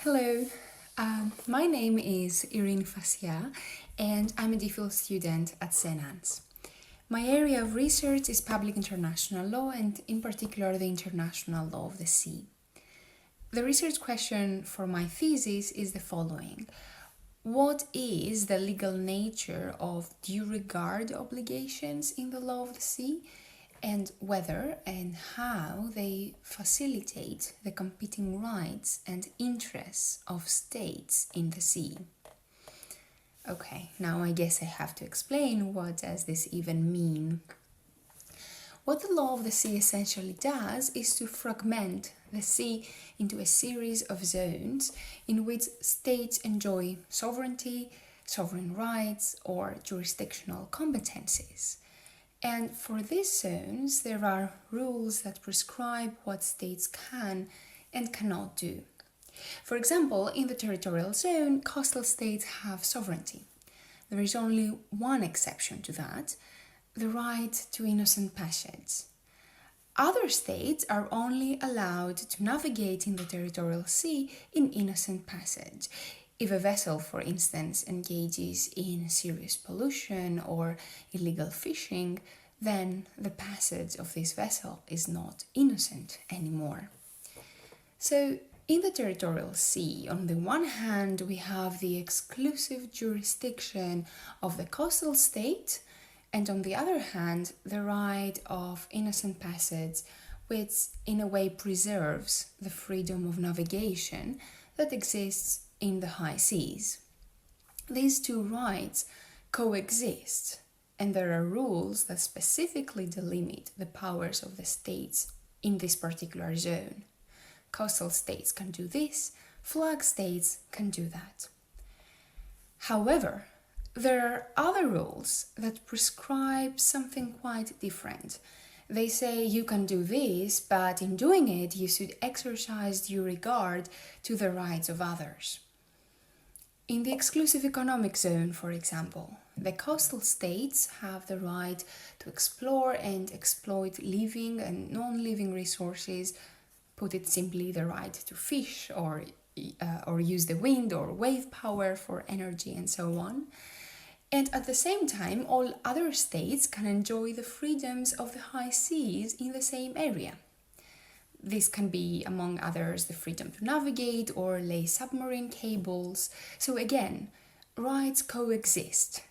Hello, my name is Fasia and I'm a DPhil student at St. Anne's. My area of research is public international law and in particular the international law of the sea. The research question for my thesis is the following. What is the legal nature of due regard obligations in the law of the sea, and whether and how they facilitate the competing rights and interests of states in the sea? Okay, now I guess I have to explain what does this even mean. What the law of the sea essentially does is to fragment the sea into a series of zones in which states enjoy sovereignty, sovereign rights, or jurisdictional competencies. And for these zones, there are rules that prescribe what states can and cannot do. For example, in the territorial zone, coastal states have sovereignty. There is only one exception to that, the right to innocent passage. Other states are only allowed to navigate in the territorial sea in innocent passage. If a vessel, for instance, engages in serious pollution or illegal fishing, then the passage of this vessel is not innocent anymore. So, in the territorial sea, on the one hand, we have the exclusive jurisdiction of the coastal state, and on the other hand, the right of innocent passage, which in a way preserves the freedom of navigation that exists in the high seas. These two rights coexist, and there are rules that specifically delimit the powers of the states in this particular zone. Coastal states can do this, flag states can do that. However, there are other rules that prescribe something quite different. They say you can do this, but in doing it, you should exercise due regard to the rights of others. In the exclusive economic zone, for example, the coastal states have the right to explore and exploit living and non-living resources. Put it simply, the right to fish or use the wind or wave power for energy and so on. And at the same time, all other states can enjoy the freedoms of the high seas in the same area. This can be, among others, the freedom to navigate or lay submarine cables. So again, rights coexist.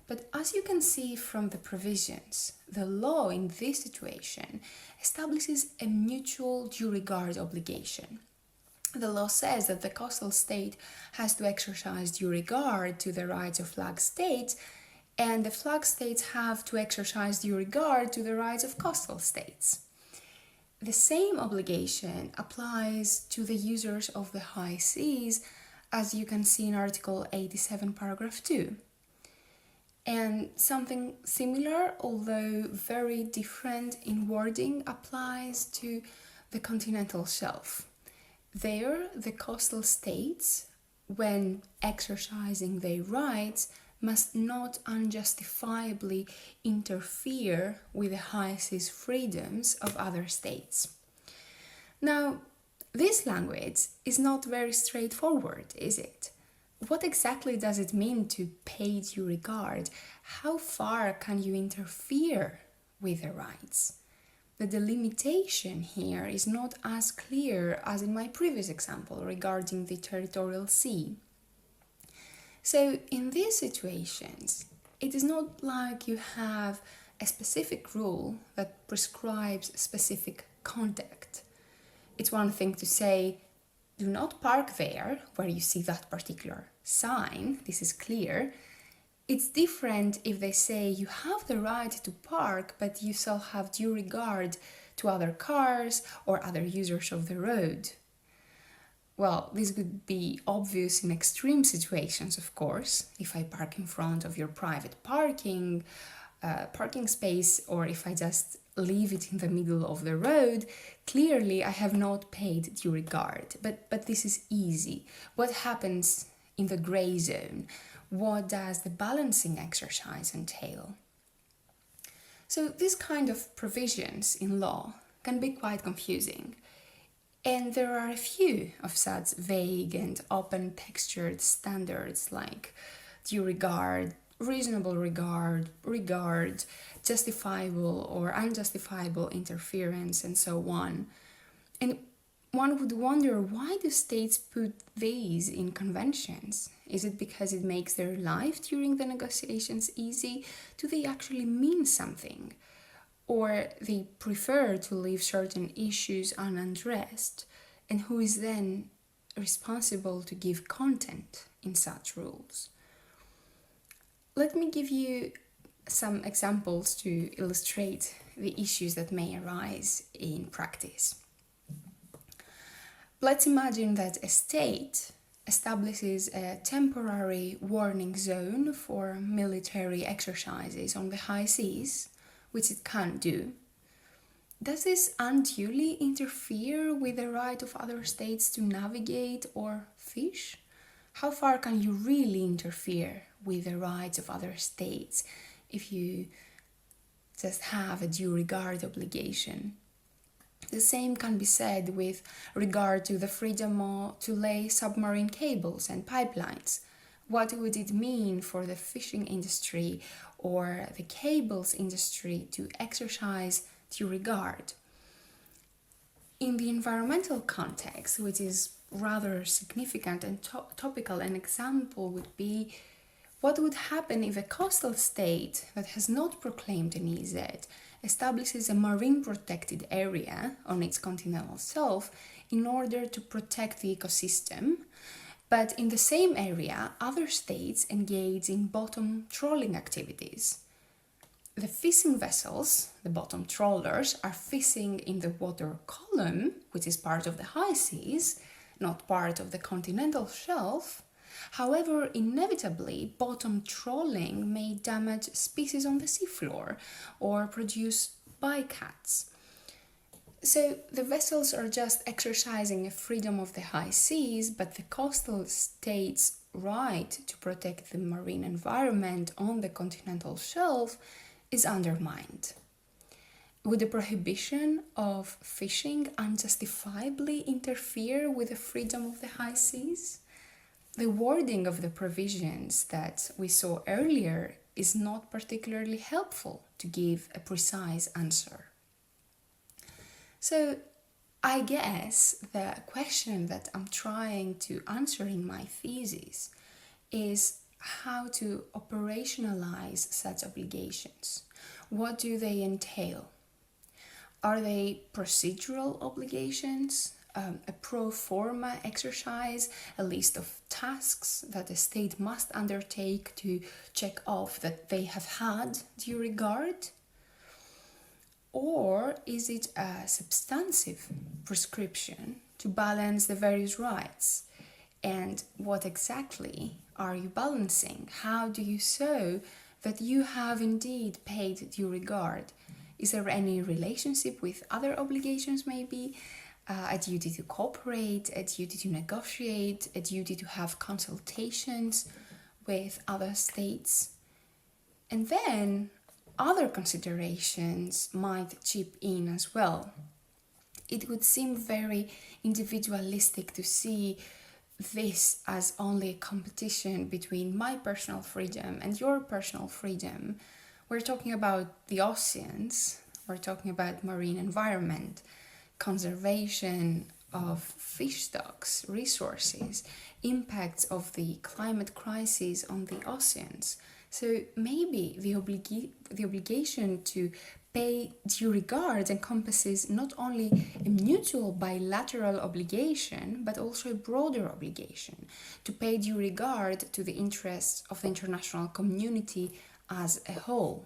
But as you can see from the provisions, the law in this situation establishes a mutual due regard obligation. The law says that the coastal state has to exercise due regard to the rights of flag states, and the flag states have to exercise due regard to the rights of coastal states. The same obligation applies to the users of the high seas, as you can see in Article 87, paragraph 2. And something similar, although very different in wording, applies to the continental shelf. There, the coastal states, when exercising their rights, must not unjustifiably interfere with the high seas freedoms of other states. Now, this language is not very straightforward, is it? What exactly does it mean to pay due regard? How far can you interfere with the rights? The delimitation here is not as clear as in my previous example regarding the territorial sea. So in these situations, it is not like you have a specific rule that prescribes specific conduct. It's one thing to say, do not park there where you see that particular sign, this is clear. It's different if they say you have the right to park, but you shall have due regard to other cars or other users of the road. Well, this would be obvious in extreme situations, of course, if I park in front of your private parking space, or if I just leave it in the middle of the road. Clearly, I have not paid due regard, but this is easy. What happens in the gray zone? What does the balancing exercise entail? So these kind of provisions in law can be quite confusing. And there are a few of such vague and open textured standards like due regard, reasonable regard, regard, justifiable or unjustifiable interference, and so on. And one would wonder, why do states put these in conventions? Is it because it makes their life during the negotiations easy? Do they actually mean something? Or they prefer to leave certain issues unaddressed? And who is then responsible to give content in such rules? Let me give you some examples to illustrate the issues that may arise in practice. Let's imagine that a state establishes a temporary warning zone for military exercises on the high seas, which it can't do. Does this unduly interfere with the right of other states to navigate or fish? How far can you really interfere with the rights of other states if you just have a due regard obligation? The same can be said with regard to the freedom to lay submarine cables and pipelines. What would it mean for the fishing industry or the cables industry to exercise due regard? In the environmental context, which is rather significant and topical, an example would be what would happen if a coastal state that has not proclaimed an EZ establishes a marine protected area on its continental shelf in order to protect the ecosystem, but in the same area, other states engage in bottom trawling activities. The fishing vessels, the bottom trawlers, are fishing in the water column, which is part of the high seas, not part of the continental shelf. However, inevitably, bottom trawling may damage species on the seafloor or produce bycatch. So the vessels are just exercising a freedom of the high seas, but the coastal state's right to protect the marine environment on the continental shelf is undermined. Would the prohibition of fishing unjustifiably interfere with the freedom of the high seas? The wording of the provisions that we saw earlier is not particularly helpful to give a precise answer. So I guess the question that I'm trying to answer in my thesis is how to operationalize such obligations. What do they entail? Are they procedural obligations? A pro forma exercise, a list of tasks that a state must undertake to check off that they have had due regard? Or is it a substantive prescription to balance the various rights? And what exactly are you balancing? How do you show that you have indeed paid due regard? Is there any relationship with other obligations maybe? A duty to cooperate, a duty to negotiate, a duty to have consultations with other states. And then other considerations might chip in as well. It would seem very individualistic to see this as only a competition between my personal freedom and your personal freedom. We're talking about the oceans, we're talking about marine environment, conservation of fish stocks, resources, impacts of the climate crisis on the oceans. So maybe the obligation to pay due regard encompasses not only a mutual bilateral obligation, but also a broader obligation to pay due regard to the interests of the international community as a whole.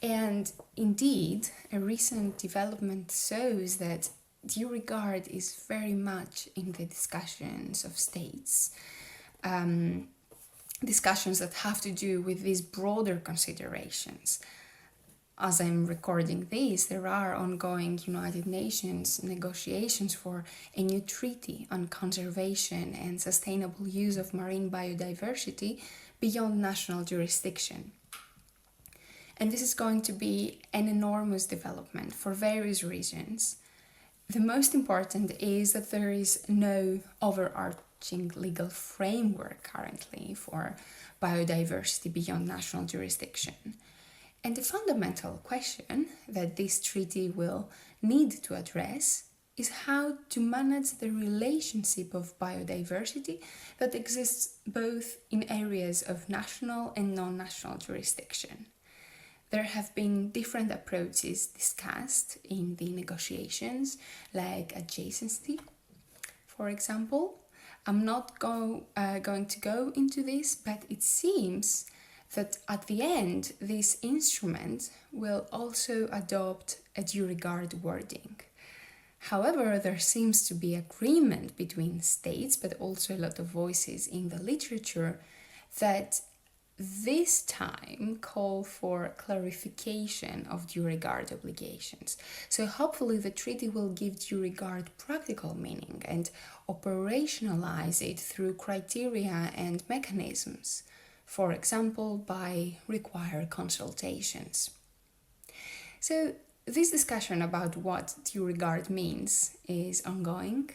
And indeed, a recent development shows that due regard is very much in the discussions of states, discussions that have to do with these broader considerations. As I'm recording this, there are ongoing United Nations negotiations for a new treaty on conservation and sustainable use of marine biodiversity beyond national jurisdiction. And this is going to be an enormous development for various reasons. The most important is that there is no overarching legal framework currently for biodiversity beyond national jurisdiction. And the fundamental question that this treaty will need to address is how to manage the relationship of biodiversity that exists both in areas of national and non-national jurisdiction. There have been different approaches discussed in the negotiations, like adjacency, for example. I'm not going to go into this, but it seems that at the end, this instrument will also adopt a due regard wording. However, there seems to be agreement between states, but also a lot of voices in the literature, that this time call for clarification of due regard obligations. So hopefully the treaty will give due regard practical meaning and operationalize it through criteria and mechanisms, for example, by required consultations. So this discussion about what due regard means is ongoing,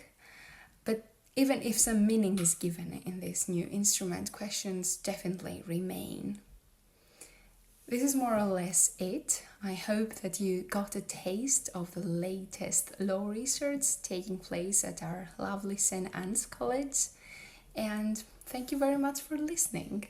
but even if some meaning is given in this new instrument, questions definitely remain. This is more or less it. I hope that you got a taste of the latest law research taking place at our lovely St. Anne's College, and thank you very much for listening.